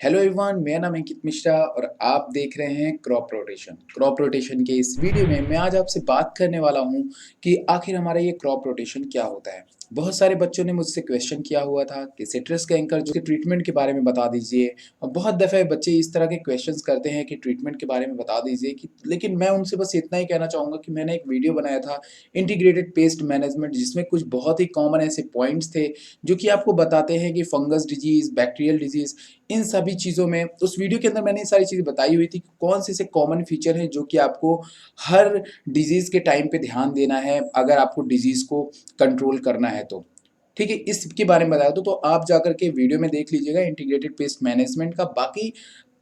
Hello everyone, मेरा नाम अंकित मिश्रा और आप देख रहे हैं क्रॉप रोटेशन। क्रॉप रोटेशन के इस वीडियो में मैं आज आपसे बात करने वाला हूं कि आखिर हमारा ये क्रॉप रोटेशन क्या होता है। बहुत सारे बच्चों ने मुझसे क्वेश्चन किया हुआ था कि सिट्रस कैंकर जो ट्रीटमेंट के बारे में बता दीजिए, और बहुत दफ़े बच्चे इस तरह के क्वेश्चंस करते हैं कि ट्रीटमेंट के बारे में बता दीजिए कि लेकिन मैं उनसे बस इतना ही कहना चाहूँगा कि मैंने एक वीडियो बनाया था इंटीग्रेटेड पेस्ट मैनेजमेंट, जिसमें कुछ बहुत ही कॉमन ऐसे पॉइंट्स थे जो कि आपको बताते हैं कि फंगस डिजीज़, बैक्टीरियल डिजीज़, इन सभी चीज़ों में उस वीडियो के अंदर मैंने ये सारी चीज़ें बताई हुई थी कि कौन से ऐसे कॉमन फीचर हैं जो कि आपको हर डिजीज़ के टाइम पे ध्यान देना है अगर आपको डिजीज़ को कंट्रोल करना है तो। ठीक है, इसके बारे में बताया तो आप जाकर के वीडियो में देख लीजिएगा इंटीग्रेटेड पेस्ट मैनेजमेंट का। बाकी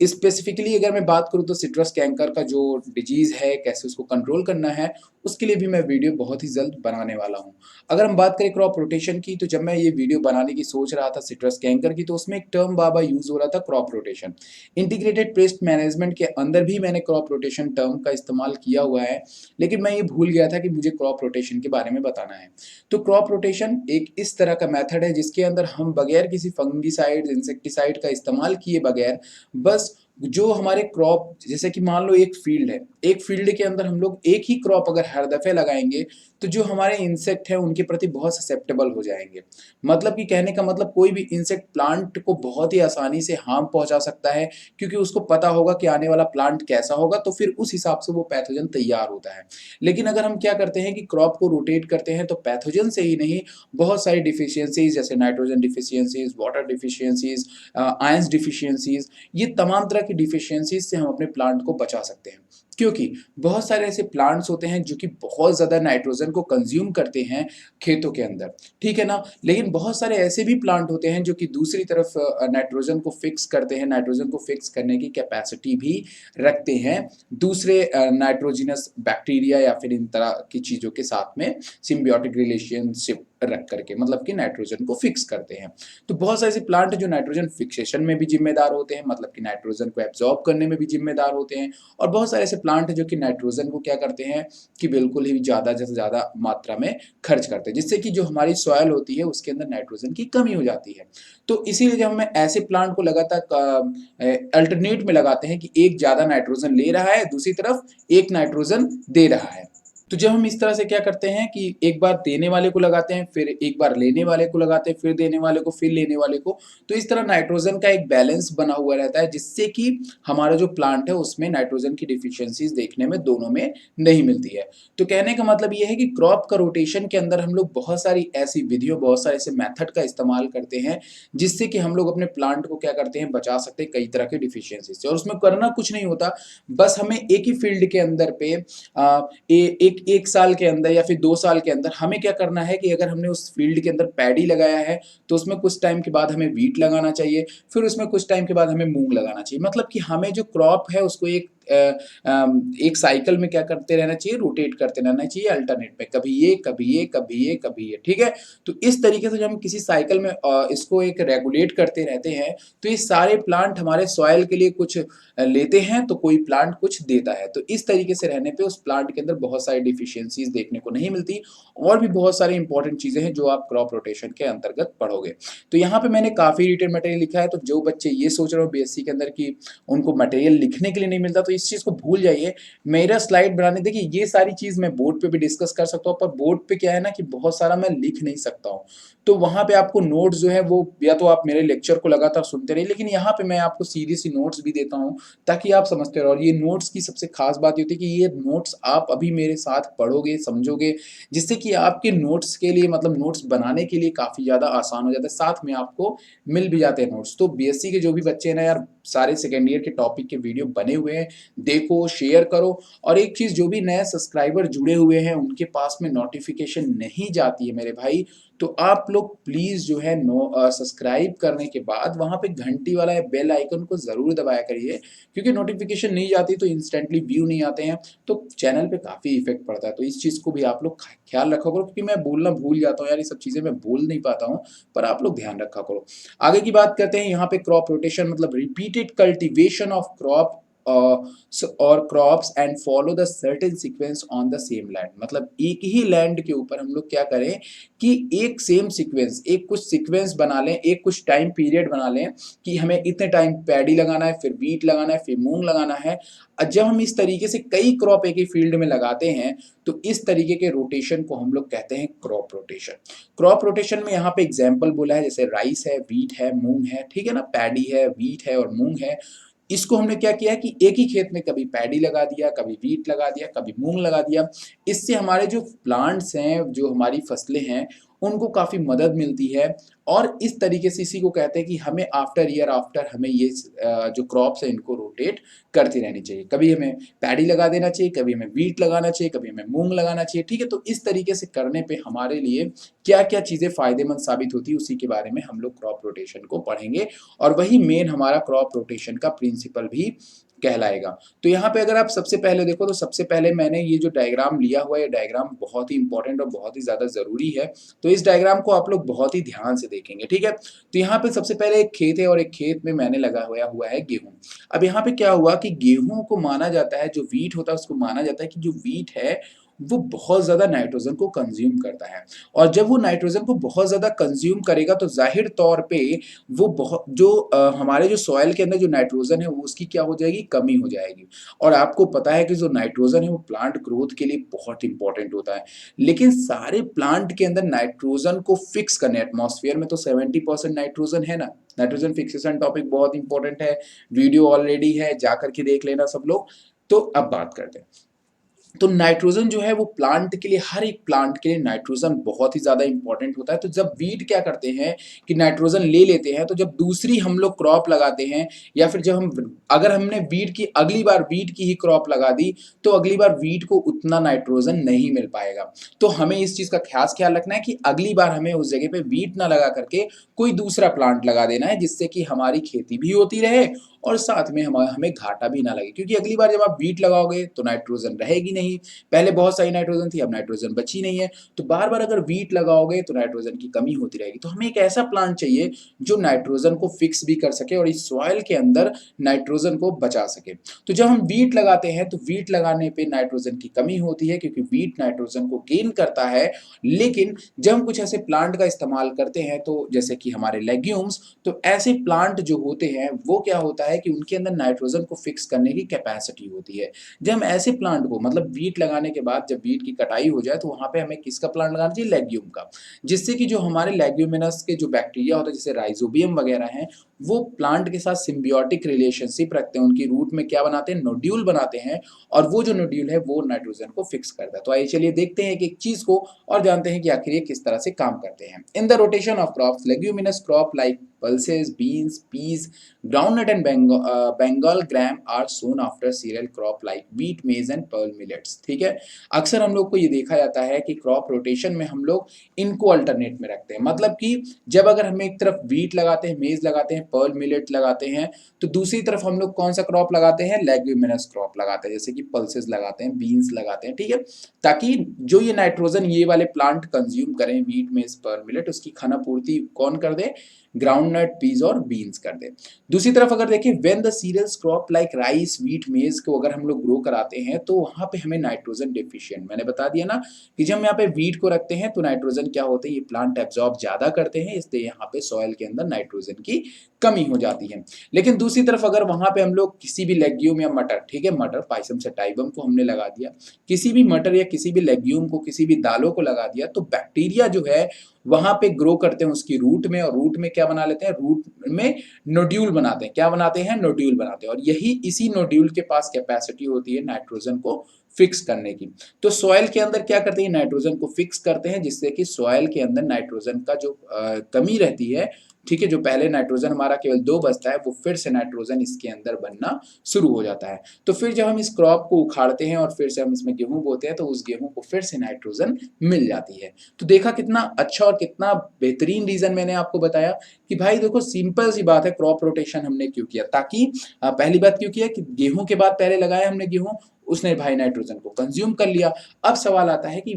स्पेसिफिकली अगर मैं बात करूँ तो सिट्रस कैंकर का जो डिजीज़ है, कैसे उसको कंट्रोल करना है, उसके लिए भी मैं वीडियो बहुत ही जल्द बनाने वाला हूँ। अगर हम बात करें क्रॉप रोटेशन की, तो जब मैं ये वीडियो बनाने की सोच रहा था सिट्रस कैंकर की, तो उसमें एक टर्म बार-बार यूज़ हो रहा था, crop rotation. Integrated pest management के अंदर भी मैंने क्रॉप रोटेशन टर्म का इस्तेमाल किया हुआ है, लेकिन मैं ये भूल गया था कि मुझे क्रॉप रोटेशन के बारे में बताना है। तो क्रॉप रोटेशन एक इस तरह का मेथड है जिसके अंदर हम बगैर किसी फंगिसाइड, इंसेक्टिसाइड का इस्तेमाल किए बगैर बस जो हमारे क्रॉप, जैसे कि मान लो एक फील्ड है, एक फील्ड के अंदर हम लोग एक ही क्रॉप अगर हर दफ़े लगाएँगे, तो जो हमारे इंसेक्ट हैं उनके प्रति बहुत ससेप्टेबल हो जाएँगे। मतलब कि कहने का मतलब कोई भी इंसेक्ट प्लांट को बहुत ही आसानी से हार्म पहुँचा सकता है, क्योंकि उसको पता होगा कि आने वाला प्लांट कैसा होगा, तो फिर उस हिसाब से वो पैथोजन तैयार होता है। लेकिन अगर हम क्या करते हैं कि क्रॉप को रोटेट करते हैं, तो पैथोजन से ही नहीं, बहुत सारी डिफिशियंसीज़ जैसे नाइट्रोजन डिफिशियंसीज़, वाटर डिफिशियंसीज़, आयंस डिफिशियंसीज़, ये तमाम तरह की डिफिशियंसीज़ से हम अपने प्लांट को बचा सकते हैं। क्योंकि बहुत सारे ऐसे प्लांट्स होते हैं जो कि बहुत ज़्यादा नाइट्रोजन को कंज़्यूम करते हैं खेतों के अंदर, ठीक है ना? लेकिन बहुत सारे ऐसे भी प्लांट होते हैं जो कि दूसरी तरफ नाइट्रोजन को फिक्स करते हैं, नाइट्रोजन को फिक्स करने की कैपेसिटी भी रखते हैं दूसरे नाइट्रोजिनस बैक्टीरिया या फिर इन तरह की चीज़ों के साथ में सिम्बियोटिक रिलेशनशिप रख करके, मतलब कि नाइट्रोजन को फिक्स करते हैं। तो बहुत सारे ऐसे प्लांट हैं जो नाइट्रोजन फिक्सेशन में भी ज़िम्मेदार होते हैं, मतलब कि नाइट्रोजन को एब्ज़ॉर्ब करने में भी ज़िम्मेदार होते हैं, और बहुत सारे ऐसे प्लांट हैं जो कि नाइट्रोजन को क्या करते हैं कि बिल्कुल ही ज़्यादा से ज़्यादा मात्रा में खर्च करते हैं, जिससे कि जो हमारी सॉइल होती है उसके अंदर नाइट्रोजन की कमी हो जाती है। तो इसीलिए जब हमें ऐसे प्लांट को लगातार अल्टरनेट में लगाते हैं कि एक ज़्यादा नाइट्रोजन ले रहा है, दूसरी तरफ एक नाइट्रोजन दे रहा है। तो जब हम इस तरह से क्या करते हैं कि एक बार देने वाले को लगाते हैं, फिर एक बार लेने वाले को लगाते हैं, फिर देने वाले को, फिर लेने वाले को, तो इस तरह नाइट्रोजन का एक बैलेंस बना हुआ रहता है, जिससे कि हमारा जो प्लांट है उसमें नाइट्रोजन की डिफिशियंसीज़ देखने में दोनों में नहीं मिलती है। तो कहने का मतलब ये है कि क्रॉप का रोटेशन के अंदर हम लोग बहुत सारी ऐसी विधियों, बहुत सारे ऐसे मेथड का इस्तेमाल करते हैं, जिससे कि हम लोग अपने प्लांट को क्या करते हैं, बचा सकते हैं कई तरह की डिफिशियंसी से। और उसमें करना कुछ नहीं होता, बस हमें एक ही फील्ड के अंदर पे एक साल के अंदर या फिर 2 साल के अंदर हमें क्या करना है कि अगर हमने उस फील्ड के अंदर पैडी लगाया है, तो उसमें कुछ टाइम के बाद हमें व्हीट लगाना चाहिए, फिर उसमें कुछ टाइम के बाद हमें मूँग लगाना चाहिए। मतलब कि हमें जो क्रॉप है उसको एक साइकिल में क्या करते रहना चाहिए, रोटेट करते रहना चाहिए अल्टरनेट में, कभी ये, कभी ये, कभी ये, कभी ये, ठीक है? तो इस तरीके से जब हम किसी साइकिल में इसको एक रेगुलेट करते रहते हैं, तो ये सारे प्लांट हमारे सॉइल के लिए कुछ लेते हैं, तो कोई प्लांट कुछ देता है। तो इस तरीके से रहने पे उस प्लांट के अंदर बहुत सारी डिफिशियंसीज़ देखने को नहीं मिलती, और भी बहुत सारी इंपॉर्टेंट चीज़ें हैं जो आप क्रॉप रोटेशन के अंतर्गत पढ़ोगे। तो यहाँ पे मैंने काफ़ी रिटेल मटेरियल लिखा है, तो जो बच्चे ये सोच रहे हो बीएससी के अंदर कि उनको मटेरियल लिखने के लिए नहीं मिलता, तो इस चीज़ को भूल जाइए। मेरा स्लाइड बनाने, देखिए ये सारी चीज़ मैं बोर्ड पे भी डिस्कस कर सकता हूँ, पर बोर्ड पे क्या है ना कि बहुत सारा मैं लिख नहीं सकता हूँ। तो वहाँ पे आपको नोट्स जो है वो या तो आप मेरे लेक्चर को लगातार सुनते रहिए, लेकिन यहाँ पे मैं आपको सीधी-सी नोट्स भी देता हूँ, ताकि आप समझते रहो। और ये नोट्स की सबसे ख़ास बात ये होती है कि ये नोट्स आप अभी मेरे साथ पढ़ोगे, समझोगे, जिससे कि आपके नोट्स के लिए, मतलब नोट्स बनाने के लिए काफ़ी ज़्यादा आसान हो जाता है, साथ में आपको मिल भी जाते हैं नोट्स। तो बीएससी के जो भी बच्चे हैं ना यार, सारे सेकंड ईयर के टॉपिक के वीडियो बने हुए हैं, देखो, शेयर करो। और एक चीज़, जो भी नए सब्सक्राइबर जुड़े हुए हैं उनके पास में नोटिफ़िकेशन नहीं जाती है मेरे भाई, तो आप लोग प्लीज़ जो है सब्सक्राइब करने के बाद वहाँ पे घंटी वाला बेल आइकन को ज़रूर दबाया करिए, क्योंकि नोटिफ़िकेशन नहीं जाती तो इंस्टेंटली व्यू नहीं आते हैं, तो चैनल पे काफ़ी इफ़ेक्ट पड़ता है। तो इस चीज़ को भी आप लोग ख ख़्याल रखा करो, क्योंकि मैं बोलना भूल जाता हूँ यार, ये सब चीज़ें मैं बोल नहीं पाता हूँ, पर आप लोग ध्यान रखा करो। आगे की बात करते हैं, यहाँ पे क्रॉप रोटेशन मतलब रिपीटेड कल्टीवेशन ऑफ क्रॉप और crops and follow the certain sequence on the same land. मतलब एक ही लैंड के ऊपर हम लोग क्या करें कि एक सेम सीक्वेंस, एक कुछ सीक्वेंस बना लें, एक कुछ टाइम पीरियड बना लें कि हमें इतने टाइम पैडी लगाना है, फिर वीट लगाना है, फिर मूंग लगाना है। जब हम इस तरीके से कई क्रॉप एक ही फील्ड में लगाते हैं तो इस तरीके के रोटेशन को हम लोग कहते हैं क्रॉप रोटेशन। क्रॉप रोटेशन में यहाँ पे एग्जाम्पल बोला है, जैसे राइस है, व्हीट है, मूंग है, ठीक है ना, पैडी है, व्हीट है और मूंग है। इसको हमने क्या किया कि एक ही खेत में कभी पैडी लगा दिया, कभी व्हीट लगा दिया, कभी मूंग लगा दिया। इससे हमारे जो प्लांट्स हैं, जो हमारी फसलें हैं, उनको काफ़ी मदद मिलती है। और इस तरीके से इसी को कहते हैं कि हमें आफ्टर ईयर आफ्टर हमें ये जो क्रॉप्स हैं इनको रोटेट करती रहनी चाहिए। कभी हमें पैडी लगा देना चाहिए, कभी हमें व्हीट लगाना चाहिए, कभी हमें मूंग लगाना चाहिए, ठीक है। तो इस तरीके से करने पे हमारे लिए क्या क्या चीज़ें फ़ायदेमंद साबित होती है उसी के बारे में हम लोग क्रॉप रोटेशन को पढ़ेंगे। और वही मेन हमारा क्रॉप रोटेशन का प्रिंसिपल भी कहलाएगा। तो यहाँ पे अगर आप सबसे पहले देखो तो सबसे पहले मैंने ये जो डायग्राम लिया हुआ है, ये डायग्राम बहुत ही इंपॉर्टेंट और बहुत ही ज़्यादा ज़रूरी है। तो इस डायग्राम को आप लोग बहुत ही ध्यान से देखेंगे, ठीक है। तो यहाँ पे सबसे पहले एक खेत है और एक खेत में मैंने लगा हुआ है गेहूं। अब यहाँ पे क्या हुआ कि गेहूं को माना जाता है, जो वीट होता है उसको माना जाता है कि जो वीट है वो बहुत ज़्यादा नाइट्रोजन को कंज्यूम करता है। और जब वो नाइट्रोजन को बहुत ज़्यादा कंज्यूम करेगा तो जाहिर तौर पे वो बहुत जो हमारे जो सॉइल के अंदर जो नाइट्रोजन है वो उसकी क्या हो जाएगी, कमी हो जाएगी। और आपको पता है कि जो नाइट्रोजन है वो प्लांट ग्रोथ के लिए बहुत इंपॉर्टेंट होता है। लेकिन सारे प्लांट के अंदर नाइट्रोजन को फिक्स करने, एटमॉस्फेयर में तो 70% नाइट्रोजन है ना। नाइट्रोजन फिक्सेशन टॉपिक बहुत इंपॉर्टेंट है, वीडियो ऑलरेडी है, जाकर के देख लेना सब लोग। तो अब बात करते हैं। तो नाइट्रोजन जो है वो प्लांट के लिए, हर एक प्लांट के लिए नाइट्रोजन बहुत ही ज़्यादा इंपॉर्टेंट होता है। तो जब वीट क्या करते हैं कि नाइट्रोजन ले लेते हैं, तो जब दूसरी हम लोग क्रॉप लगाते हैं या फिर जब हम अगर हमने वीट की अगली बार वीट की ही क्रॉप लगा दी तो अगली बार वीट को उतना नाइट्रोजन नहीं मिल पाएगा। तो हमें इस चीज़ का खास ख्याल रखना है कि अगली बार हमें उस जगह पे वीट ना लगा करके कोई दूसरा प्लांट लगा देना है, जिससे कि हमारी खेती भी होती रहे और साथ में हमें घाटा भी ना लगे। क्योंकि अगली बार जब आप वीट लगाओगे तो नाइट्रोजन रहेगी नहीं, पहले बहुत सारी नाइट्रोजन थी, अब नाइट्रोजन बची नहीं है। तो बार बार अगर वीट लगाओगे तो नाइट्रोजन की कमी होती रहेगी। तो हमें एक ऐसा प्लांट चाहिए जो नाइट्रोजन को फिक्स भी कर सके और इस सॉइल के अंदर नाइट्रोजन को बचा सके। तो जब हम वीट लगाते हैं तो वीट लगाने पे नाइट्रोजन की कमी होती है, क्योंकि वीट नाइट्रोजन को गेन करता है। लेकिन जब हम कुछ ऐसे प्लांट का इस्तेमाल करते हैं, तो जैसे कि हमारे लेग्यूम्स, तो ऐसे प्लांट जो होते हैं वो क्या होता है कि उनके अंदर नाइट्रोजन को फिक्स करने की कैपेसिटी होती है। जब हम ऐसे प्लांट को, मतलब वीट लगाने के बाद जब वीट की कटाई हो जाए तो वहां पे हमें किसका प्लांट लगाना चाहिए, लेग्यूम का। जिससे कि जो हमारे लेग्यूमिनस के जो बैक्टीरिया होते हैं, जैसे राइजोबियम वगैरह हैं, वो प्लांट के साथ सिम्बियोटिक रिलेशनशिप रखते हैं। उनकी रूट में क्या बनाते हैं, नोड्यूल बनाते हैं, और वो जो नोड्यूल है वो नाइट्रोजन को फिक्स करता है। तो आइए चलिए देखते हैं एक चीज को और जानते हैं कि आखिर ये किस तरह से काम करते हैं। In the rotation of crops, leguminous crop like pulses, beans, peas, groundnut and Bengal gram are soon after cereal crop like wheat, maize and pearl millets। ठीक है। अक्सर हम लोग को ये देखा जाता है कि क्रॉप रोटेशन में हम लोग इनको अल्टरनेट में रखते हैं। मतलब कि जब अगर हम एक तरफ व्हीट लगाते हैं, मेज लगाते हैं, पर्ल मिलेट लगाते हैं, तो दूसरी तरफ हम लोग कौन सा क्रॉप लगाते हैं, लेग्यूमिनस क्रॉप लगाते हैं, जैसे कि पल्सेस लगाते हैं, बीन्स लगाते हैं, ठीक है। ताकि जो ये नाइट्रोजन ये वाले प्लांट कंज्यूम करें, व्हीट, मेज, पर्ल मिलेट, उसकी खाना पूर्ति कौन कर दे, ग्राउंडनट, पीज और बीन्स कर दे। दूसरी तरफ अगर देखें, when the cereals crop like rice, wheat, maize को अगर हम लोग ग्रो कराते हैं तो वहां पे हमें नाइट्रोजन डेफिशिएंट, मैंने बता दिया ना कि जब हम यहाँ पे व्हीट को रखते हैं तो नाइट्रोजन क्या होते हैं, ये प्लांट एब्जॉर्ब ज्यादा करते हैं, इसलिए यहाँ पे सॉइल के अंदर नाइट्रोजन की कमी हो जाती है। लेकिन दूसरी तरफ अगर वहां पे हम लोग किसी भी लेग्यूम या मटर, ठीक है, मटर पाइसम सटाइवम को हमने लगा दिया, किसी भी मटर या किसी भी लेग्यूम को, किसी भी दालों को लगा दिया, तो बैक्टीरिया जो है वहां पे ग्रो करते हैं उसकी रूट में, और रूट में क्या बना लेते हैं, रूट में नोड्यूल बनाते हैं। क्या बनाते हैं, नोड्यूल बनाते हैं। और यही इसी नोड्यूल के पास कैपेसिटी होती है नाइट्रोजन को फिक्स करने की। तो सॉइल के अंदर क्या करते हैं, नाइट्रोजन को फिक्स करते हैं, जिससे कि सॉइल के अंदर नाइट्रोजन का जो कमी रहती है, ठीक है, जो पहले नाइट्रोजन हमारा केवल 2 बचता है, वो फिर से नाइट्रोजन इसके अंदर बनना शुरू हो जाता है। तो फिर जब हम इस क्रॉप को उखाड़ते हैं और फिर से हम इसमें गेहूं बोते हैं, तो उस गेहूं को फिर से नाइट्रोजन मिल जाती है। तो देखा कितना अच्छा और कितना बेहतरीन रीजन मैंने आपको बताया कि भाई देखो, सिंपल सी बात है, क्रॉप रोटेशन हमने क्यों किया, ताकि पहली बात क्यों किया कि गेहूं के बाद पहले लगाया हमने गेहूं, उसने भाई नाइट्रोजन को कंज्यूम कर लिया। अब सवाल आता है कि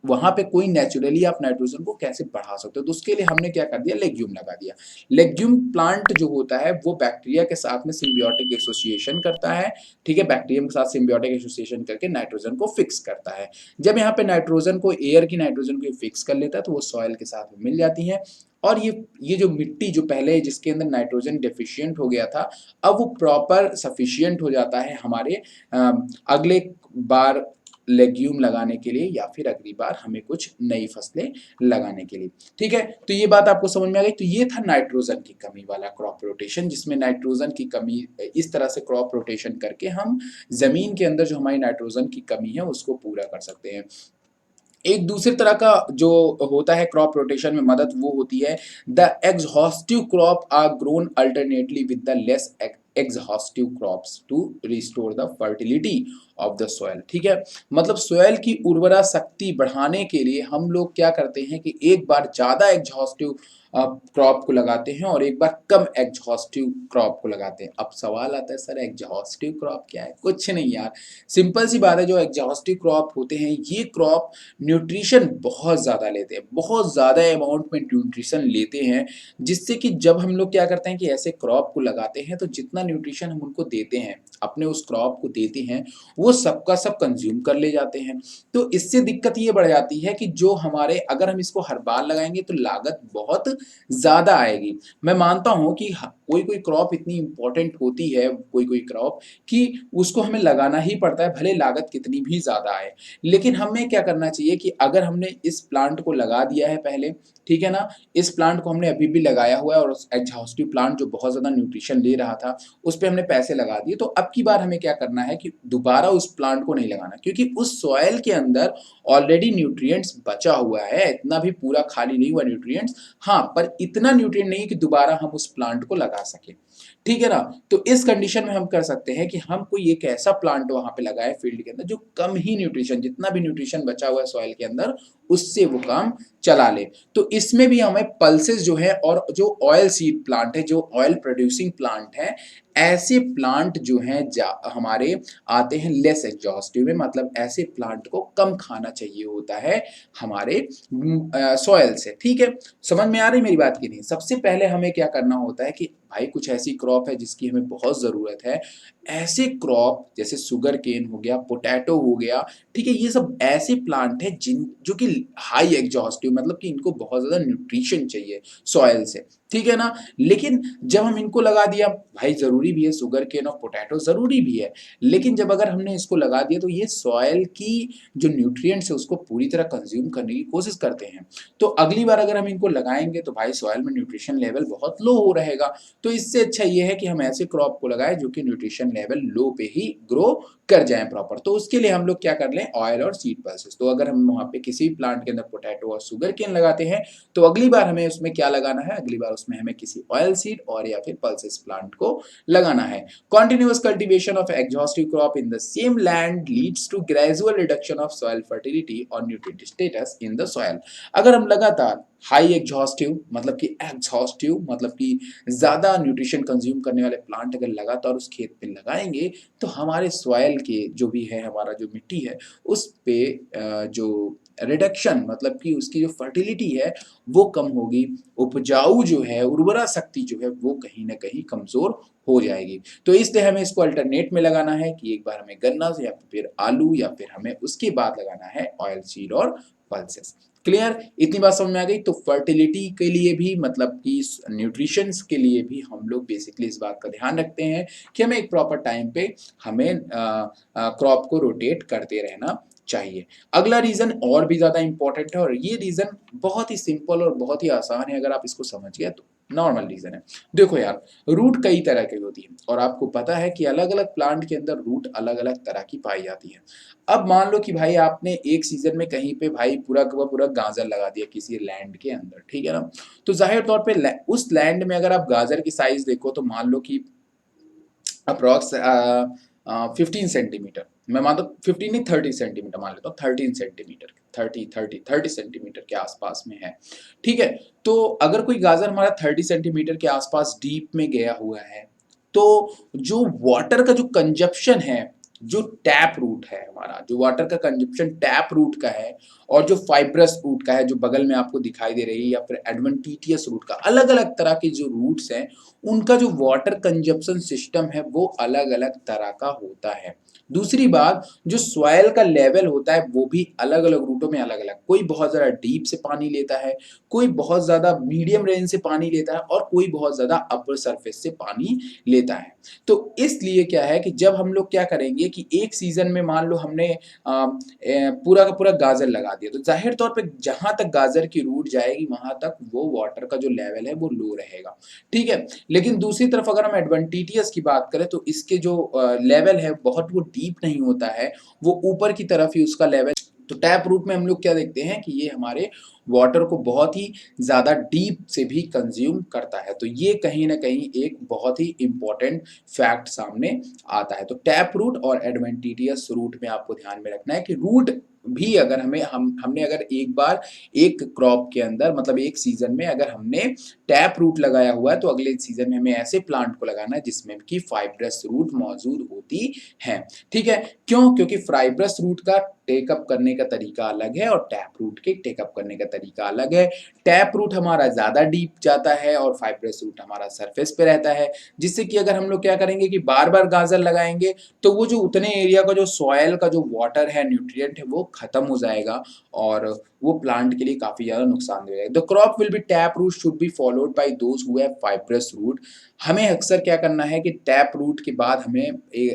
वहाँ पे कोई नेचुरली आप नाइट्रोजन को कैसे बढ़ा सकते हो? तो उसके लिए हमने क्या कर दिया, लेग्यूम लगा दिया। लेग्यूम प्लांट जो होता है वो बैक्टीरिया के साथ में सिम्बियोटिक एसोसिएशन करता है, ठीक है, बैक्टीरियम के साथ सिम्बियोटिक एसोसिएशन करके नाइट्रोजन को फिक्स करता है। जब यहाँ पे नाइट्रोजन को, एयर की नाइट्रोजन को फिक्स कर लेता है तो वो सॉइल के साथ में मिल जाती है, और ये जो मिट्टी जो पहले जिसके अंदर नाइट्रोजन डेफिशिएंट हो गया था, अब वो प्रॉपर सफिशिएंट हो जाता है हमारे अगले बार लेग्यूम लगाने के लिए, या फिर अगली बार हमें कुछ नई फसलें लगाने के लिए। ठीक है, तो ये बात आपको समझ में आ गई। तो ये था नाइट्रोजन की कमी वाला क्रॉप रोटेशन, जिसमें नाइट्रोजन की कमी, इस तरह से क्रॉप रोटेशन करके हम जमीन के अंदर जो हमारी नाइट्रोजन की कमी है उसको पूरा कर सकते हैं। एक दूसरी तरह का जो होता है क्रॉप रोटेशन में मदद, वो होती है the exhaustive crop are grown alternately with the less exhaustive crops to restore the fertility of the soil. ठीक है, मतलब सॉइल की उर्वरा शक्ति बढ़ाने के लिए हम लोग क्या करते हैं कि एक बार ज्यादा एग्जॉस्टिव क्रॉप को लगाते हैं और एक बार कम एग्जॉस्टिव क्रॉप को लगाते हैं। अब सवाल आता है सर एग्जॉस्टिव क्रॉप क्या है? कुछ नहीं यार, सिंपल सी बात है, जो एग्जॉस्टिव क्रॉप होते हैं ये क्रॉप न्यूट्रिशन बहुत ज़्यादा लेते हैं, बहुत ज़्यादा अमाउंट में न्यूट्रिशन लेते हैं, जिससे कि जब हम लोग क्या करते हैं कि ऐसे क्रॉप को लगाते हैं तो जितना न्यूट्रिशन हम उनको देते हैं, अपने उस क्रॉप को देते हैं, वो सबका सब कंज्यूम कर ले जाते हैं। तो इससे दिक्कत ये बढ़ जाती है कि जो हमारे, अगर हम इसको हर बार लगाएंगे तो लागत बहुत ज़्यादा आएगी। मैं मानता हूँ कि कोई कोई क्रॉप इतनी इंपॉर्टेंट होती है, कोई कोई क्रॉप, कि उसको हमें लगाना ही पड़ता है, भले लागत कितनी भी ज़्यादा आए। लेकिन हमें क्या करना चाहिए कि अगर हमने इस प्लांट को लगा दिया है पहले, ठीक है ना, इस प्लांट को हमने अभी भी लगाया हुआ है और एग्जॉस्टिव प्लांट जो बहुत ज़्यादा न्यूट्रिशन ले रहा था उस पर हमने पैसे लगा दिए, तो अब की बार हमें क्या करना है कि दोबारा उस प्लांट को नहीं लगाना, क्योंकि उस सॉइल के अंदर ऑलरेडी न्यूट्रिएंट्स बचा हुआ है, इतना भी पूरा खाली नहीं हुआ न्यूट्रिएंट्स, हाँ, पर इतना न्यूट्रिएंट नहीं कि दोबारा हम उस प्लांट को लगा सके। ठीक है ना, तो इस कंडीशन में हम कर सकते हैं कि हम कोई एक ऐसा प्लांट वहां पे लगाए फील्ड के अंदर जो कम ही न्यूट्रिशन, जितना भी न्यूट्रिशन बचा हुआ है सॉइल के अंदर, उससे वो काम चला ले। तो इसमें भी हमें पल्सेस जो है, और जो ऑयल सीड प्लांट है, जो ऑयल प्रोड्यूसिंग प्लांट है, ऐसे प्लांट जो हैं हमारे आते हैं लेस एग्जॉस्टिव में, मतलब ऐसे प्लांट को कम खाना चाहिए होता है हमारे सॉइल से। ठीक है, समझ में आ रही मेरी बात की नहीं? सबसे पहले हमें क्या करना होता है कि भाई कुछ ऐसी क्रॉप है जिसकी हमें बहुत ज़रूरत है, ऐसे क्रॉप जैसे शुगर केन हो गया, पोटैटो हो गया, ठीक है, ये सब ऐसे प्लांट है जिन जो कि हाई एग्जॉस्टिव, मतलब कि इनको बहुत ज़्यादा न्यूट्रिशन चाहिए सॉइल से, ठीक है ना। लेकिन जब हम इनको लगा दिया, भाई ज़रूरी भी है शुगर केन और पोटैटो ज़रूरी भी है, लेकिन जब अगर हमने इसको लगा दिया तो ये सॉइल की जो न्यूट्रिएंट्स है उसको पूरी तरह कंज्यूम करने की कोशिश करते हैं। तो अगली बार अगर हम इनको लगाएंगे तो भाई सॉइल में न्यूट्रिशन लेवल बहुत लो हो रहेगा। तो इससे अच्छा ये है कि हम ऐसे क्रॉप को लगाएं जो कि न्यूट्रिशन लेवल लो पे ही ग्रो कर जाएं प्रॉपर। तो उसके लिए हम लोग क्या कर लें, ऑयल और सीड पल्सेस। तो अगर हम वहाँ पे किसी प्लांट के अंदर पोटैटो और शुगर केन लगाते हैं तो अगली बार हमें उसमें क्या लगाना है, अगली बार उसमें हमें किसी ऑयल सीड और या फिर पल्सेस प्लांट को लगाना है। Continuous cultivation of exhaustive crop in the same land leads to gradual reduction of soil fertility or nutrient status in the soil। अगर हम लगातार हाई एग्जॉस्टिव, मतलब कि एग्जॉस्टिव मतलब कि ज़्यादा न्यूट्रिशन कंज्यूम करने वाले प्लांट अगर लगातार उस खेत पे लगाएंगे तो हमारे सॉइल के जो भी है, हमारा जो मिट्टी है उस पे जो रिडक्शन, मतलब कि उसकी जो फर्टिलिटी है वो कम होगी, उपजाऊ जो है, उर्वरा शक्ति जो है वो कहीं ना कहीं कमज़ोर हो जाएगी। तो इसलिए हमें इसको अल्टरनेट में लगाना है कि एक बार हमें गन्ना या फिर आलू, या फिर हमें उसके बाद लगाना है ऑयल सीड और पल्सेस। क्लियर, इतनी बात समझ में आ गई। तो फर्टिलिटी के लिए भी, मतलब कि न्यूट्रिशंस के लिए भी हम लोग बेसिकली इस बात का ध्यान रखते हैं कि हमें एक प्रॉपर टाइम पे हमें क्रॉप को रोटेट करते रहना चाहिए। अगला रीजन और भी ज्यादा इंपॉर्टेंट है, और ये रीजन बहुत ही सिंपल और बहुत ही आसान है, अगर आप इसको समझ गए तो नॉर्मल रीजन है। देखो यार, रूट कई तरह की होती है और आपको पता है कि अलग अलग प्लांट के अंदर रूट अलग अलग तरह की पाई जाती है। अब मान लो कि भाई आपने एक सीजन में कहीं पे भाई पूरा का पूरा गाजर लगा दिया किसी लैंड के अंदर, ठीक है ना, तो जाहिर तौर पे उस लैंड में अगर आप गाजर की साइज देखो तो मान लो कि अप्रॉक्स 15 सेंटीमीटर, मैं मानता हूँ 15 नहीं 30 सेंटीमीटर मान लेता हूँ, 13 सेंटीमीटर, 30 सेंटीमीटर के आसपास में है। ठीक है, तो अगर कोई गाजर हमारा 30 सेंटीमीटर के आसपास डीप में गया हुआ है तो जो वाटर का जो कंजप्शन है जो टैप रूट है हमारा, जो वाटर का कंजप्शन टैप रूट का है और जो फाइब्रस रूट का है जो बगल में आपको दिखाई दे रही है, या फिर एडवेंटिटियस रूट का, अलग अलग तरह के जो रूट्स हैं उनका जो वाटर कंजप्शन सिस्टम है वो अलग अलग तरह का होता है। दूसरी बात, जो सॉइल का लेवल होता है वो भी अलग अलग रूटों में अलग अलग, कोई बहुत ज़्यादा डीप से पानी लेता है, कोई बहुत ज़्यादा मीडियम रेंज से पानी लेता है और कोई बहुत ज़्यादा अपर सरफेस से पानी लेता है। तो इसलिए क्या है कि जब हम लोग क्या करेंगे कि एक सीजन में मान लो हमने पूरा का पूरा गाजर लगा दिया, तो जाहिर तौर पे जहां तक गाजर की रूट जाएगी वहां तक वो वाटर का जो लेवल है वो लो रहेगा, ठीक है। लेकिन दूसरी तरफ अगर हम एडवेंटिटियस की बात करें तो इसके जो लेवल है बहुत वो डीप नहीं होता है, वो ऊपर की तरफ ही उसका लेवल। तो टैप रूट में हम लोग क्या देखते हैं कि ये हमारे वाटर को बहुत ही ज़्यादा डीप से भी कंज्यूम करता है। तो ये कहीं न कहीं एक बहुत ही इम्पोर्टेंट फैक्ट सामने आता है। तो टैप रूट और एडवेंटिटियस रूट में आपको ध्यान में रखना है कि रूट भी अगर हमने अगर एक बार एक क्रॉप के अंदर मतलब एक सीज़न में अगर हमने टैप रूट लगाया हुआ है तो अगले सीज़न में हमें ऐसे प्लांट को लगाना है जिसमें कि फाइब्रस रूट मौजूद होती हैं। ठीक है? क्यों? क्योंकि फाइब्रस रूट का टेकअप करने का तरीका अलग है और टैप रूट के टेकअप करने का तरीका अलग है। टैप रूट हमारा ज़्यादा डीप जाता है और फाइब्रस रूट हमारा सरफेस पे रहता है, जिससे कि अगर हम लोग क्या करेंगे कि बार-बार गाजर लगाएँगे तो वो जो उतने एरिया का जो सॉइल का जो वाटर है, न्यूट्रिएंट है वो खत्म हो जाएगा और वो प्लांट के लिए काफ़ी ज़्यादा नुकसानदेह है। The crop will be tap root should be followed by those who have fibrous root. हमें अक्सर क्या करना है कि टैप रूट के बाद हमें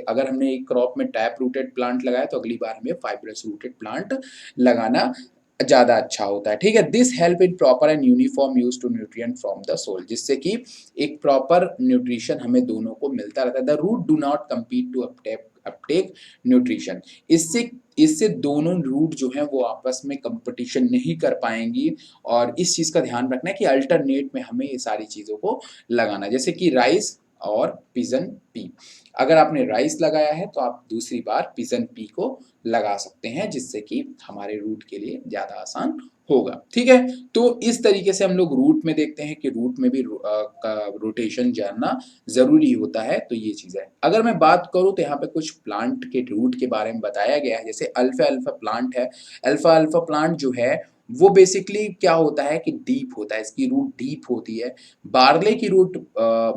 अगर हमने एक क्रॉप में टैप रूटेड प्लांट लगाया तो अगली बार हमें फाइब्रस रूटेड प्लांट लगाना ज़्यादा अच्छा होता है, ठीक है। This help in proper and uniform use to nutrient from the सोil, जिससे कि एक प्रॉपर न्यूट्रिशन हमें दोनों को मिलता रहता है। The root do not compete to uptake nutrition. इससे इससे दोनों रूट जो हैं वो आपस में कंपटीशन नहीं कर पाएंगी और इस चीज़ का ध्यान रखना है कि अल्टरनेट में हमें ये सारी चीज़ों को लगाना है, जैसे कि राइस और पिजन पी। अगर आपने राइस लगाया है तो आप दूसरी बार पिजन पी को लगा सकते हैं, जिससे कि हमारे रूट के लिए ज़्यादा आसान होगा, ठीक है। तो इस तरीके से हम लोग रूट में देखते हैं कि रूट में भी का रोटेशन जानना ज़रूरी होता है, तो ये चीज़ है। अगर मैं बात करूँ तो यहाँ पे कुछ प्लांट के रूट के बारे में बताया गया है, जैसे अल्फ़ा-अल्फ़ा प्लांट है। अल्फ़ा-अल्फ़ा प्लांट जो है वो बेसिकली क्या होता है कि डीप होता है, इसकी रूट डीप होती है। बार्ले की रूट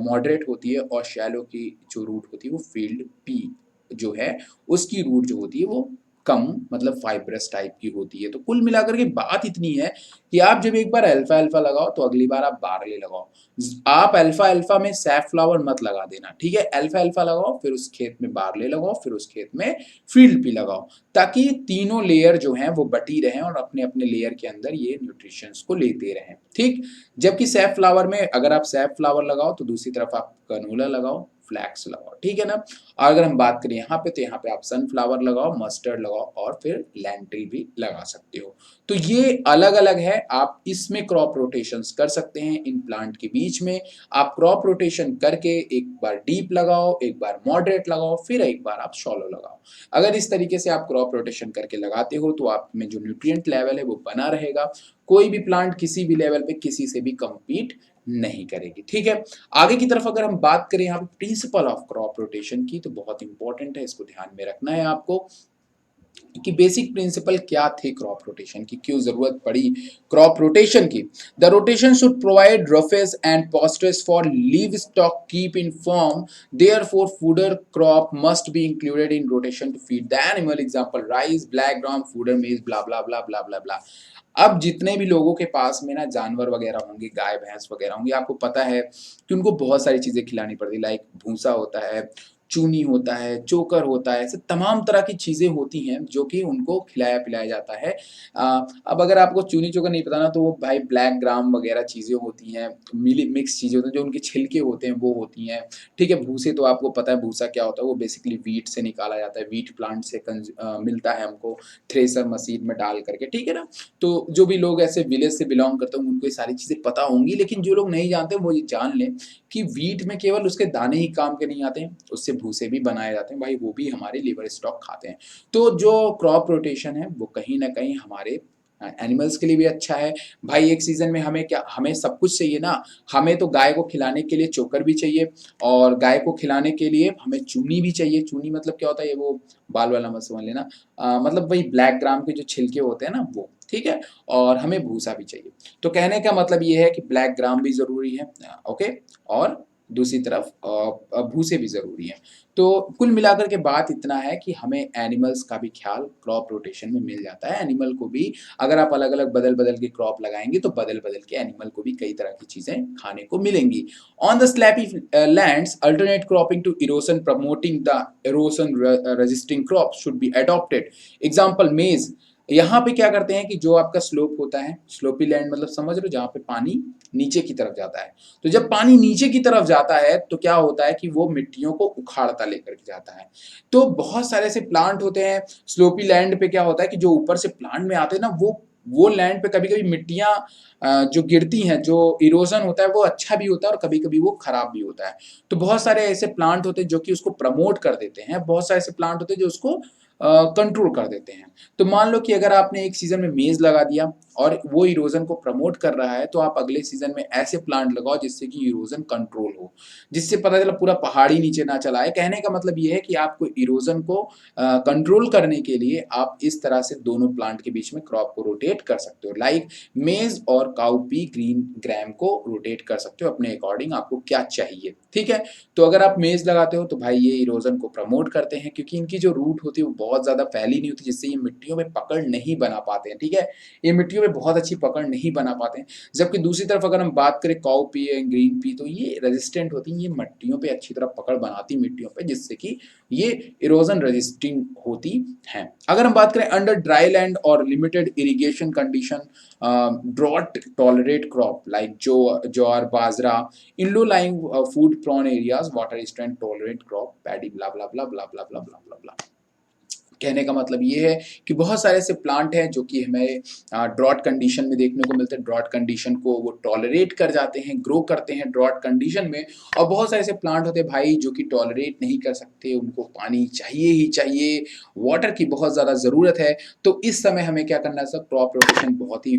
मॉडरेट होती है और शैलो की जो रूट होती है वो फील्ड पी जो है उसकी रूट जो होती है वो कम मतलब फाइब्रस टाइप की होती है। तो कुल मिलाकर के बात इतनी है कि आप जब एक बार अल्फा अल्फा लगाओ तो अगली बार आप बार्ले लगाओ। आप अल्फा अल्फा में सैफ्लॉवर मत लगा देना, ठीक है। अल्फा अल्फा लगाओ, फिर उस खेत में बार्ले लगाओ, फिर उस खेत में फील्ड पी लगाओ, ताकि तीनों लेयर जो हैं वो बटी रहें और अपने अपने लेयर के अंदर ये न्यूट्रिशंस को लेते रहें, ठीक। जबकि सैफ फ्लावर में अगर आप सैफ फ्लावर लगाओ तो दूसरी तरफ आप कनोला लगाओ, फ्लैक्स लगाओ, ठीक है ना। और अगर हम बात करें यहाँ पे तो यहाँ पे आप सनफ्लावर लगाओ, मस्टर्ड लगाओ और फिर लैंड्री भी लगा सकते हो। तो ये अलग अलग है, आप इसमें क्रॉप रोटेशंस कर सकते हैं इन प्लांट के बीच में। आप क्रॉप रोटेशन करके एक बार डीप लगाओ, एक बार मॉडरेट लगाओ, फिर एक बार आप शॉलो लगाओ। अगर इस तरीके से आप क्रॉप रोटेशन करके लगाते हो तो आप में जो न्यूट्रिएंट लेवल है वो बना रहेगा। कोई भी प्लांट किसी भी लेवल पे किसी से भी कम्पीट नहीं करेगी, ठीक है। आगे की तरफ अगर हम बात करें यहाँ पे प्रिंसिपल ऑफ क्रॉप रोटेशन की, तो बहुत इंपॉर्टेंट है, इसको ध्यान में रखना है आपको कि बेसिक प्रिंसिपल क्या थे क्रॉप रोटेशन की, क्यों जरूरत पड़ी क्रॉप रोटेशन की। The rotation should provide roughage and pastures for livestock keep in form, therefore fodder crop must be included in rotation to feed the animal, example rice, black gram, fodder maize, blah blah blah blah blah ब्ला। अब जितने भी लोगों के पास में ना जानवर वगैरह होंगे, गाय भैंस वगैरह होंगे, आपको पता है कि उनको बहुत सारी चीजें खिलानी पड़ती है, लाइक भूसा होता है, चूनी होता है, चोकर होता है, ऐसे तमाम तरह की चीज़ें होती हैं जो कि उनको खिलाया पिलाया जाता है। अब अगर आपको चूनी चोकर नहीं पता ना तो वो भाई ब्लैक ग्राम वगैरह चीज़ें होती हैं, मिली मिक्स चीज़ें होती हैं, जो उनके छिलके होते हैं वो होती हैं, ठीक है। भूसे तो आपको पता है भूसा क्या होता है, वो बेसिकली व्हीट से निकाला जाता है, व्हीट प्लांट से मिलता है हमको थ्रेसर मशीन में डाल करके, ठीक है ना। तो जो भी लोग ऐसे विलेज से बिलोंग करते हैं उनको ये सारी चीज़ें पता होंगी, लेकिन जो लोग नहीं जानते वो ये जान लें कि व्हीट में केवल उसके दाने ही काम के नहीं आते हैं, उससे भूसे भी बनाए जाते हैं, भाई वो भी हमारे लिवर स्टॉक खाते हैं। तो जो क्रॉप रोटेशन है वो कहीं न कहीं हमारे एनिमल्स के लिए भी अच्छा है। भाई एक सीज़न में हमें क्या, हमें सब कुछ चाहिए ना, हमें तो गाय को खिलाने के लिए चोकर भी चाहिए और गाय को खिलाने के लिए हमें चूनी भी चाहिए। चूनी मतलब क्या होता है, ये वो बाल वाला मत समझ लेना, मतलब वही ब्लैक ग्राम के जो छिलके होते हैं ना वो, ठीक है? और हमें भूसा भी चाहिए। तो कहने का मतलब ये है कि ब्लैक ग्राम भी ज़रूरी है, ओके? और दूसरी तरफ भूसे भी ज़रूरी हैं। तो कुल मिलाकर के बात इतना है कि हमें एनिमल्स का भी ख्याल क्रॉप रोटेशन में मिल जाता है। एनिमल को भी अगर आप अलग-अलग बदल-बदल के क्रॉप लगाएँगे तो बदल-बदल के एनिमल को भी कई तरह की चीज़ें खाने को मिलेंगी। On the slappy lands, alternate cropping to erosion promoting the erosion resisting crops should be adopted. Example maize, यहाँ पे क्या करते हैं कि जो आपका स्लोप होता है, स्लोपी लैंड मतलब समझ रहे हो जहाँ पे पानी नीचे की तरफ जाता है। तो जब पानी नीचे की तरफ जाता है तो क्या होता है कि वो मिट्टियों को उखाड़ता लेकर के जाता है। तो बहुत सारे ऐसे प्लांट होते हैं स्लोपी लैंड पे, क्या होता है कि जो ऊपर से प्लांट में आते हैं ना वो लैंड पे कभी-कभी मिट्टियाँ जो गिरती हैं, जो इरोज़न होता है वो अच्छा भी होता है और कभी-कभी वो खराब भी होता है। तो बहुत सारे ऐसे प्लांट होते हैं जो कि उसको प्रमोट कर देते हैं, बहुत सारे ऐसे प्लांट होते हैं जो उसको कंट्रोल कर देते हैं। तो मान लो कि अगर आपने एक सीज़न में मेज़ लगा दिया और वो इरोज़न को प्रमोट कर रहा है, तो आप अगले सीज़न में ऐसे प्लांट लगाओ जिससे कि इरोज़न कंट्रोल हो। जिससे पता चला पूरा पहाड़ ही नीचे ना चला आए। कहने का मतलब ये है कि आपको इरोज़न को कंट्रोल करने के लिए आप इस तरह से दोनों प्लांट के बीच में क्रॉप को रोटेट कर सकते हो। लाइक मेज़ और काउपी ग्रीन ग्राम को रोटेट कर सकते हो अपने अकॉर्डिंग, आपको क्या चाहिए, ठीक है? तो अगर आप मेज़ लगाते हो तो भाई ये इरोज़न को प्रमोट करते हैं क्योंकि इनकी जो रूट होती है वो बहुत ज़्यादा फैली नहीं होती, जिससे ये मिट्टियों में पकड़ नहीं बना पाते हैं, ठीक है? ये मिट्टियों में बहुत अच्छी पकड़ नहीं बना पाते हैं। जबकि दूसरी तरफ अगर हम बात करें काउपी या ग्रीन पी, तो ये रेज़िस्टेंट होती हैं, ये मिट्टियों पे अच्छी तरह पकड़ बनाती हैं मिट्टियों पे, जिससे कि ये इरोज़न रेज़िस्टिंग होती हैं। अगर हम बात करें अंडर ड्राई लैंड और limited irrigation condition, drought tolerate crop like jowar, bajra, in low lying food prone areas, water restraint tolerant crop, paddy, blah blah blah blah blah blah blah blah blah. कहने का मतलब ये है कि बहुत सारे ऐसे प्लांट हैं जो कि हमें ड्रॉट कंडीशन में देखने को मिलते हैं। ड्रॉट कंडीशन को वो टॉलरेट कर जाते हैं, ग्रो करते हैं ड्रॉट कंडीशन में। और बहुत सारे ऐसे प्लांट होते हैं भाई जो कि टॉलरेट नहीं कर सकते, उनको पानी चाहिए ही चाहिए, वाटर की बहुत ज़्यादा ज़रूरत है। तो इस समय हमें क्या करना है सर, क्रॉप रोटेशन बहुत ही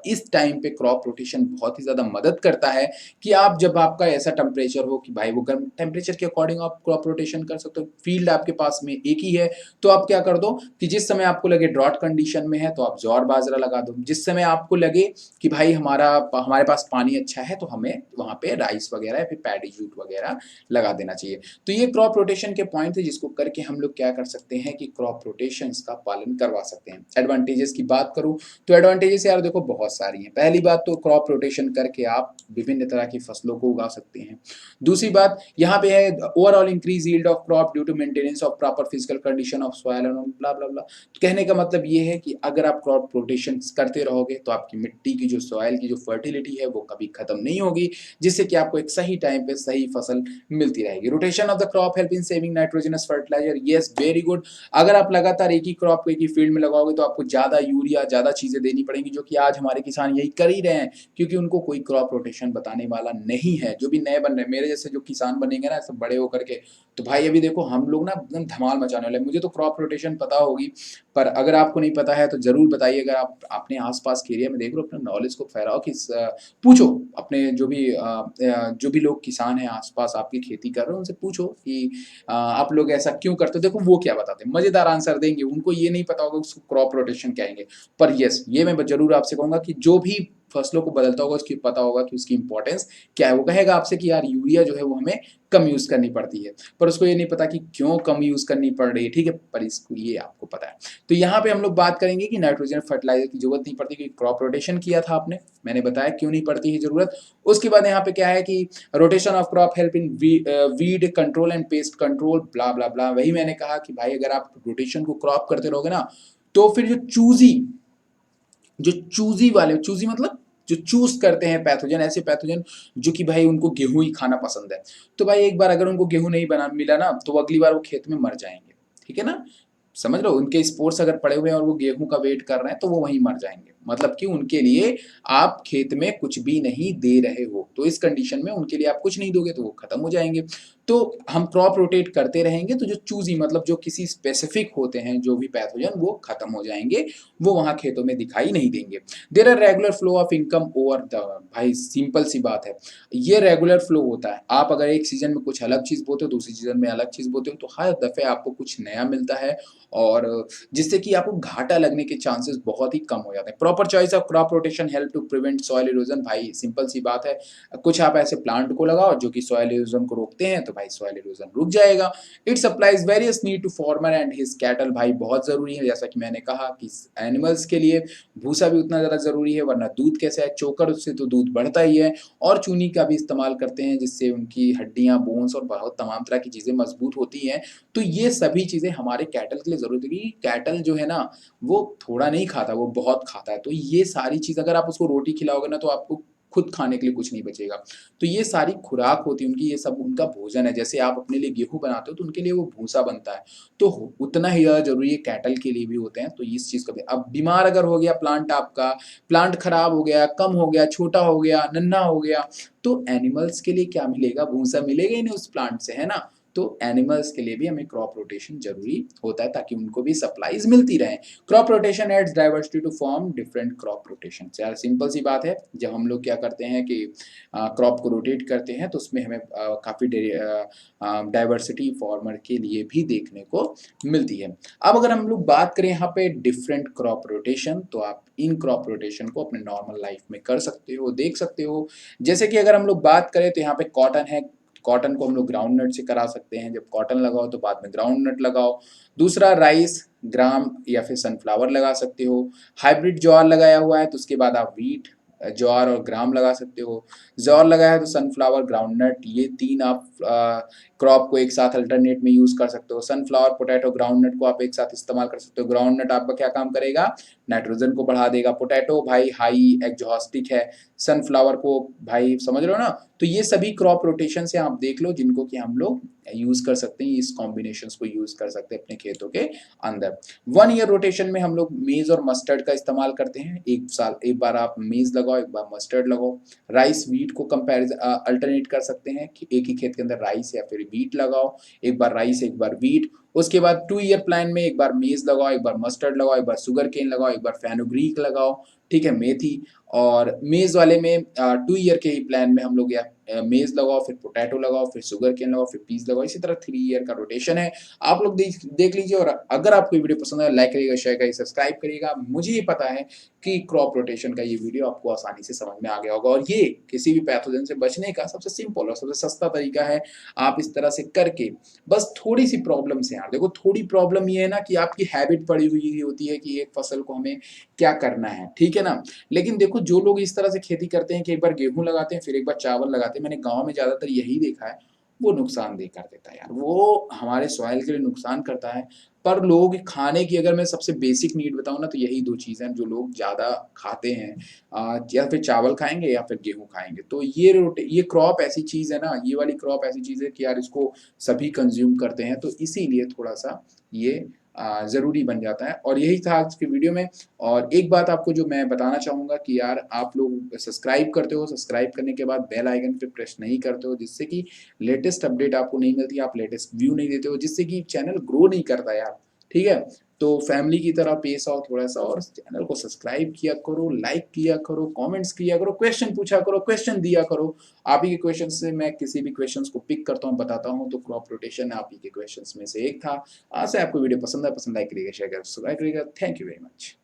इस टाइम पे क्रॉप रोटेशन बहुत ही ज़्यादा मदद करता है कि आप जब आपका ऐसा टेम्परेचर हो कि भाई वो गर्म टेम्परेचर के अकॉर्डिंग आप क्रॉप रोटेशन कर सकते हो। फील्ड आपके पास में एक ही है, तो आप क्या कर दो कि जिस समय आपको लगे ड्रॉट कंडीशन में है तो आप ज्वार बाजरा लगा दो। जिस समय आपको लगे कि भाई हमारे पास पानी अच्छा है तो हमें वहाँ पे राइस वगैरह या फिर पैडी जूट वगैरह लगा देना चाहिए। तो ये क्रॉप रोटेशन के पॉइंट है जिसको करके हम लोग क्या कर सकते हैं कि क्रॉप रोटेशंस का पालन करवा सकते हैं। एडवांटेजेस की बात करूँ तो एडवांटेजेस यार देखो बहुत सारी हैं। पहली बात तो क्रॉप रोटेशन करके आप विभिन्न तरह की फसलों को उगा सकते हैं। दूसरी बात यहाँ पे है overall increase yield of crop due to maintenance of proper physical condition of soil and blah blah blah. कहने का मतलब ये है कि अगर आप क्रॉप रोटेशन करते रहोगे तो आपकी मिट्टी की जो सॉइल की जो फर्टिलिटी है वो कभी खत्म नहीं होगी, जिससे कि आपको एक सही टाइम पे सही फसल मिलती रहेगी। Rotation of the crop help in saving nitrogenous fertiliser, yes very good. अगर आप लगातार एक ही क्रॉप को एक ही फील्ड में लगाओगे तो आपको ज़्यादा यूरिया, ज़्यादा चीज़ें देनी पड़ेंगी, जो कि आज हमारे किसान यही कर ही रहे हैं क्योंकि उनको कोई क्रॉप रोटेशन बताने वाला नहीं है। जो भी नए बन रहे हैं, मेरे जैसे जो किसान बनेंगे ना सब बड़े होकर के, तो भाई अभी देखो हम लोग ना एकदम धमाल मचाने वाले हैं। मुझे तो क्रॉप रोटेशन पता होगी, पर अगर आपको नहीं पता है तो ज़रूर बताइए। अगर आप अपने आस-पास के एरिया में देख रहे हो, अपने नॉलेज को फैलाओ कि पूछो अपने जो भी लोग किसान हैं आस-पास आपकी खेती कर रहे हो, उनसे पूछो कि आप लोग ऐसा क्यों करते हो? देखो वो क्या बताते हैं, मज़ेदार आंसर देंगे। उनको ये नहीं पता होगा उसको क्रॉप रोटेशन कहेंगे। पर येस, ये मैं ज़रूर आपसे कहूँगा कि जो भी फसलों को बदलता होगा उसकी पता होगा कि उसकी इम्पोर्टेंस क्या है। वो कहेगा आपसे कि यार यूरिया जो है वो हमें कम यूज़ करनी पड़ती है, पर उसको ये नहीं पता कि क्यों कम यूज़ करनी पड़ रही है, ठीक है? पर इसको ये आपको पता है। तो यहाँ पे हम लोग बात करेंगे कि नाइट्रोजन फर्टिलाइज़र की ज़रूरत नहीं पड़ती क्योंकि क्रॉप रोटेशन किया था आपने, मैंने बताया क्यों नहीं पड़ती है ज़रूरत। उसके बाद यहाँ पे क्या है कि rotation of crop help in weed control and pest control, blah, blah, blah. वही मैंने कहा कि भाई अगर आप रोटेशन को क्रॉप करते रहोगे ना, तो फिर जो चूज़ी वाले, चूज़ी मतलब जो चूज़ करते हैं पैथोजन, ऐसे पैथोजन जो कि भाई उनको गेहूँ ही खाना पसंद है। तो भाई एक बार अगर उनको गेहूँ नहीं बना मिला ना, तो वो अगली बार वो खेत में मर जाएँगे, ठीक है ना? समझ रहे हो? उनके स्पोर्स अगर पड़े हुए हैं और वो गेहूँ का वेट कर रहे हैं, तो वो वहीं मर जाएँगे। मतलब कि उनके लिए आप खेत में कुछ भी नहीं दे रहे हो। तो इस कंडीशन में उनके लिए आप कुछ नहीं दोगे तो वो खत्म हो जाएँगे। तो हम क्रॉप रोटेट करते रहेंगे तो जो चूज़ी मतलब जो किसी स्पेसिफिक होते हैं जो भी पैथोजन वो खत्म हो जाएँगे, वो वहाँ खेतों में दिखाई नहीं देंगे। There are regular flow of income over the भाई सिंपल सी बात है। ये रेगुलर फ्लो होता है। आप अगर एक सीज़न में कुछ अलग चीज़ बोते हो, दूसरी सीज़न में अलग चीज़ बोते हो, तो हर दफ़े आपको कुछ नया मिलता है और जिससे कि आपको घाटा लगने के चांसेस बहुत ही कम हो जाते हैं। Proper choice of crop rotation help to prevent soil erosion भाई सिंपल सी बात है। कुछ आप ऐसे प्लांट को लगाओ जो कि सॉइल इरोजन को रोकते हैं, तो भाई सॉइल इरोजन रुक जाएगा। It supplies various need to farmer and his cattle भाई बहुत ज़रूरी है। जैसा कि मैंने कहा कि एनिमल्स के लिए भूसा भी उतना ज़्यादा ज़रूरी है, वरना दूध कैसे है? चोकर उससे तो दूध बढ़ता ही है और चूनी का भी इस्तेमाल करते हैं जिससे उनकी हड्डियाँ, बोन्स और बहुत तमाम तरह की चीज़ें मजबूत होती हैं। तो ये सभी चीज़ें हमारे कैटल के लिए ज़रूरत है क्योंकि कैटल जो है ना, वो थोड़ा नहीं खाता, वो बहुत खाता है। तो ये सारी चीज़ अगर आप उसको रोटी खिलाओगे ना, तो आपको खुद खाने के लिए कुछ नहीं बचेगा। तो ये सारी खुराक होती है उनकी, ये सब उनका भोजन है। जैसे आप अपने लिए गेहूँ बनाते हो, तो उनके लिए वो भूसा बनता है। तो उतना ही ज़्यादा ज़रूरी है कैटल के लिए भी होते हैं, तो इस चीज़ का भी अब बीमार अगर हो गया प्लांट आपका, प्लांट खराब हो गया, कम हो गया, छोटा हो गया, नन्हा हो गया, तो एनिमल्स के लिए क्या मिलेगा? भूसा मिलेगा ही नहीं उस प्लांट से, है ना? तो एनिमल्स के लिए भी हमें क्रॉप रोटेशन ज़रूरी होता है ताकि उनको भी सप्लाइज़ मिलती रहें। Crop rotation aids diversity to form different crop rotations. यार सिंपल सी बात है, जब हम लोग क्या करते हैं कि क्रॉप को रोटेट करते हैं तो उसमें हमें काफ़ी डाइवर्सिटी फार्मर के लिए भी देखने को मिलती है। अब अगर हम लोग बात करें यहाँ पे डिफरेंट क्रॉप रोटेशन, तो आप इन क्रॉप रोटेशन को अपने नॉर्मल लाइफ में कर सकते हो, देख सकते हो। जैसे कि अगर हम लोग बात करें तो यहाँ पे कॉटन है, कॉटन को हम लोग ग्राउंड नट से करा सकते हैं। जब कॉटन लगाओ तो बाद में ग्राउंड नट लगाओ। दूसरा राइस, ग्राम या फिर सनफ्लावर लगा सकते हो। हाइब्रिड ज्वार लगाया हुआ है तो उसके बाद आप व्हीट, ज्वार और ग्राम लगा सकते हो। ज्वार लगाया है तो सनफ्लावर, ग्राउंडनट, ये 3 आप क्रॉप को एक साथ अल्टरनेट में यूज़ कर सकते हो। सनफ्लावर, पोटैटो, ग्राउंडनट को आप एक साथ इस्तेमाल कर सकते हो। ग्राउंडनट आपका क्या काम करेगा? नाइट्रोजन को बढ़ा देगा। पोटैटो भाई हाई एग्जॉस्टिक है। सनफ्लावर को भाई समझ रहे हो ना? तो ये सभी क्रॉप रोटेशन से आप देख लो जिनको कि हम लोग यूज़ कर सकते हैं, इस कॉम्बिनेशंस को यूज़ कर सकते हैं अपने खेतों के अंदर। 1 ईयर रोटेशन में हम लोग मेज़ और मस्टर्ड का इस्तेमाल करते हैं। एक बार आप मेज़ लगाओ, एक बार मस्टर्ड लगाओ। राइस, व्हीट को अल्टरनेट कर सकते हैं कि एक ही खेत के अंदर राइस या फिर व्हीट लगाओ। एक बार राइस, एक बार व्हीट। उसके बाद 2 ईयर प्लान में एक बार मेज़ लगाओ, एक बार मस्टर्ड लगाओ, एक बार शुगरकेन लगाओ, एक बार फेनुग्रीक लगाओ, ठीक है, मेथी। और मेज़ वाले में 2 ईयर के ही प्लान में हम लोग या मेज़ लगाओ, फिर पोटैटो लगाओ, फिर शुगरकेन लगाओ, फिर पीस लगाओ। इसी तरह 3 ईयर का रोटेशन है। आप लोग देख लीजिए और अगर आपको ये वीडियो पसंद आए लाइक करिएगा, शेयर करिएगा, सब्सक्राइब करिएगा। मुझे ये पता है कि क्रॉप रोटेशन का ये वीडियो आपको आसानी से समझ में आ गया होगा और ये किसी भी पैथोजन से बचने का सबसे सिंपल और सबसे सस्ता तरीका है। आप इस तरह से करके बस थोड़ी-सी प्रॉब्लम से, यार देखो थोड़ी प्रॉब्लम ये है ना कि आपकी हैबिट पड़ी हुई होती है कि एक फसल को हमें क्या करना है, ठीक है ना? लेकिन देखो जो लोग इस तरह से खेती करते हैं कि एक बार गेहूँ लगाते हैं, फिर एक बार चावल लगाते हैं, मैंने गाँव में ज़्यादातर यही देखा है, वो नुकसानदेह कर देता है यार। वो हमारे सॉइल के लिए नुकसान करता है, पर लोग खाने की अगर मैं सबसे बेसिक नीड बताऊँ ना तो यही 2 चीज़ें हैं जो लोग ज़्यादा खाते हैं। या फिर चावल खाएँगे या फिर गेहूँ खाएँगे। तो ये क्रॉप ऐसी चीज़ है ना, ये वाली क्रॉप ऐसी चीज़ है कि यार इसको सभी कंज़्यूम करते हैं, तो इसीलिए थोड़ा-सा ये ज़रूरी बन जाता है और यही था आज की वीडियो में। और एक बात आपको जो मैं बताना चाहूँगा कि यार आप लोग सब्सक्राइब करते हो, सब्सक्राइब करने के बाद बेल आइकन पे प्रेस नहीं करते हो जिससे कि लेटेस्ट अपडेट आपको नहीं मिलती, आप लेटेस्ट व्यू नहीं देते हो जिससे कि चैनल ग्रो नहीं करता यार, ठीक है? तो फैमिली की तरह पेश आओ थोड़ा-सा और चैनल को सब्सक्राइब किया करो, लाइक किया करो, कमेंट्स किया करो, क्वेश्चन पूछा करो, क्वेश्चन दिया करो। आप ही के क्वेश्चन से मैं किसी भी क्वेश्चंस को पिक करता हूँ, बताता हूँ, तो क्रॉप रोटेशन आप ही के क्वेश्चंस में से एक था। आशा है आपको वीडियो पसंद आया, पसंद लाइक करिएगा, शेयर करिएगा, सब्सक्राइब करिएगा। Thank you very much.